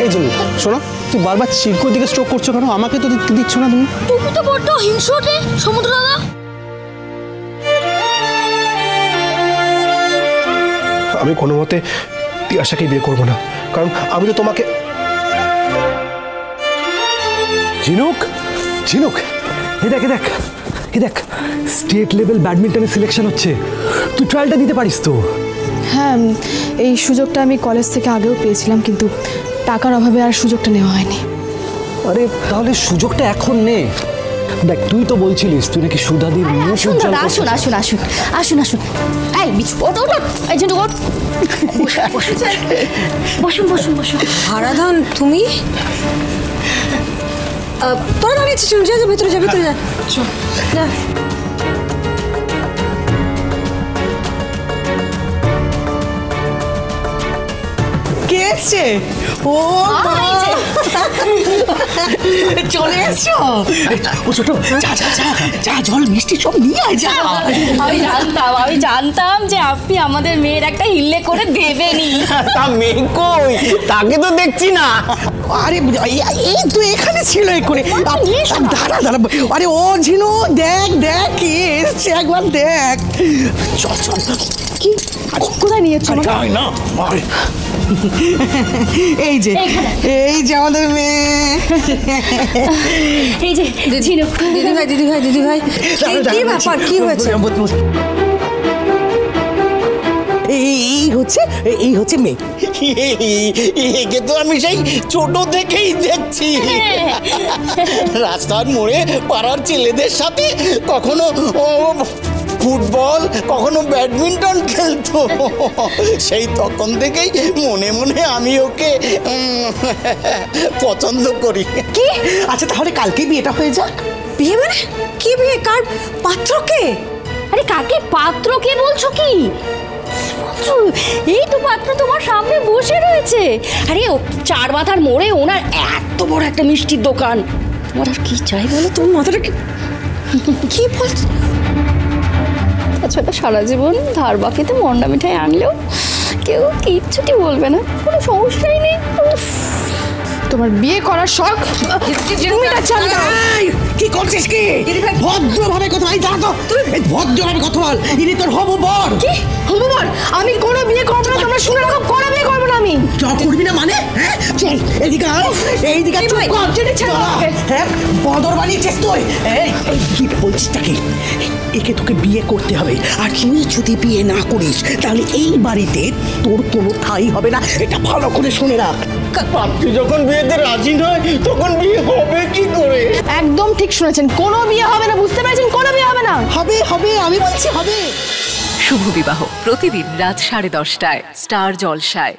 এই জন্য শোনো, তুই বারবার চিরকুর দিকে স্ট্রোক করছো কেন? আমাকে তো দিচ্ছ না তুমি। তুমি তো বড্ড হিংস্রটে সমুদ্র দাদা। আমি কোনো মতে তিয়াশাকে বিয়ে করবো না, কারণ আমি তো তোমাকে। ঝিনুক, ঝিনুক, এ দেখ, এ দেখ, এ দেখ, স্টেট লেভেল ব্যাডমিন্টনের সিলেকশন হচ্ছে। তুই ট্রায়ালটা দিতে পারিস তো? হ্যাঁ, এই সুযোগটা আমি কলেজ থেকে আগেও পেয়েছিলাম, কিন্তু টাকার অভাবে আর সুযোগটা নেওয়া হয়নি। আরে তাহলে সুযোগটা এখন নে। দেখ, তুই তো বলছিলিস তুই নাকি সুধাদির মুখ উজ্জ্বল করছিস। আসুন আসুন আসুন আসুন আসুন। এই বিছু, ওঠ ওঠ ওঠ, এই ঝিনুক ওঠ। বসুন বসুন বসুন। হারাধন, তুমি তোরা দাঁড়িয়েছিস? যা যা, ভেতরে যা, ভেতরে যা। যা। কে এসছে? ও চলে এসছো? ও ছোট, যা যা যা যা, জল মিষ্টি সব নিয়ে আয় যা। আমি জানতাম যে আপনি আমাদের মেয়ের একটা হিল্লে করে দেবেনই। তা মেয়ে কই? তাকে তো দেখছি না। আরে এই তো এখানে ছিল এক্ষুনি। দাঁড়া দাঁড়া, আরে ও ঝিনু, দেখ দেখ কে এসছে, একবার দেখ। চল চল। কি কোথায় নিয়েছো? না, এই যে, এই যে আমাদের মেয়ে। এই যে ঝিনুক। দিদি ভাই, দিদি ভাই, দিদি ভাই, কি ব্যাপার, কি হয়েছে? এই হচ্ছে মেয়ে। একে তো আমি সেই ছোট থেকেই দেখছি রাস্তার মোড়ে পাড়ার ছেলেদের সাথে কখনো ফুটবল, কখনো ব্যাডমিন্টন খেলতো। সেই তখন থেকেই মনে মনে আমি ওকে পছন্দ করি। কি? আচ্ছা তাহলে কালকে বিয়েটা হয়ে যাক। বিয়ে মানে কি বিয়ে? কার পাত্র কে? আরে কাকে পাত্র কে বলছো? কি এই তো পাত্র তোমার সামনে বসে রয়েছে। আরে ও চার মাথার মোড়ে ওনার এত বড় একটা মিষ্টির দোকান। তোমার আর কি চাই বলো? তোর মাথাটা কি বলছো? আচ্ছা, সারা জীবন ধার বাকিতে মন্ডা মিঠাই আনলেও কেউ কিচ্ছুটি বলবে না, কোনো সমস্যাই নেই। তোমার বিয়ে করার শখ? কি করছিস? কি ভদ্রভাবে কথা বল। যা তো, তুই ভদ্রভাবে কথা বল। ইনি তোর হবু বর। কি হবু বর? আমি কোনো বিয়ে করবো না, তোমরা শুনে রাখো, কোনো বিয়ে করবো না আমি। চল, করবি না মানে? হ্যাঁ চল এদিকে আয়, এইদিকে চুপ কর। হ্যাঁ বদর বানিয়েছিস তুই। এই কি বলছিস তাকে? একে তোকে বিয়ে করতে হবে, আর তুই যদি বিয়ে না করিস তাহলে এই বাড়িতে তোর কোনো ঠাঁই হবে না। এটা ভালো করে শুনে রাখ। আপনি যখন বিয়েতে রাজি নয় তখন বিয়ে হবে কি করে? একদম ঠিক শুনেছেন, কোনো বিয়ে হবে না, বুঝতে পেরেছেন? কোনো বিয়ে হবে না। হবে হবে, আমি বলছি হবে। শুভ বিবাহ প্রতিদিন রাত 10:30টায় স্টার জলসায়।